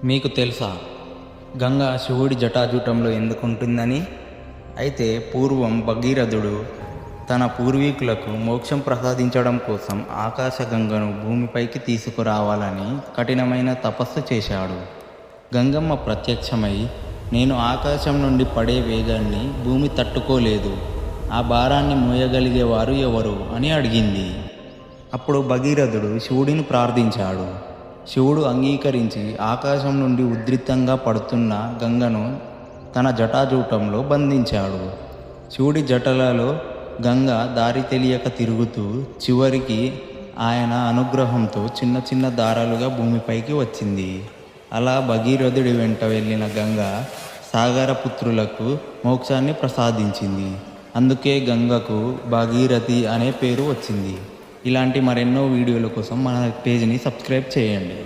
మీకు తెలుసా గంగ శివుడి జటాజూటంలో ఎందుకుంటుందని? అయితే పూర్వం భగీరథుడు తన పూర్వీకులకు మోక్షం ప్రసాదించడం కోసం ఆకాశగంగను భూమిపైకి తీసుకురావాలని కఠినమైన తపస్సు చేశాడు. గంగమ్మ ప్రత్యక్షమై, నేను ఆకాశం నుండి పడే వేగాన్ని భూమి తట్టుకోలేదు, ఆ భారాన్ని మోయగలిగేవారు ఎవరు అని అడిగింది. అప్పుడు భగీరథుడు శివుడిని ప్రార్థించాడు. శివుడు అంగీకరించి ఆకాశం నుండి ఉధృతంగా పడుతున్న గంగను తన జటాజూటంలో బంధించాడు. శివుడి జటలలో గంగ దారి తెలియక తిరుగుతూ చివరికి ఆయన అనుగ్రహంతో చిన్న చిన్న దారాలుగా భూమిపైకి వచ్చింది. అలా భగీరథుడి వెంట వెళ్ళిన గంగ సాగరపుత్రులకు మోక్షాన్ని ప్రసాదించింది. అందుకే గంగకు భాగీరథి అనే పేరు వచ్చింది. ఇలాంటి మరెన్నో వీడియోల కోసం మన పేజ్ని సబ్స్క్రైబ్ చేయండి.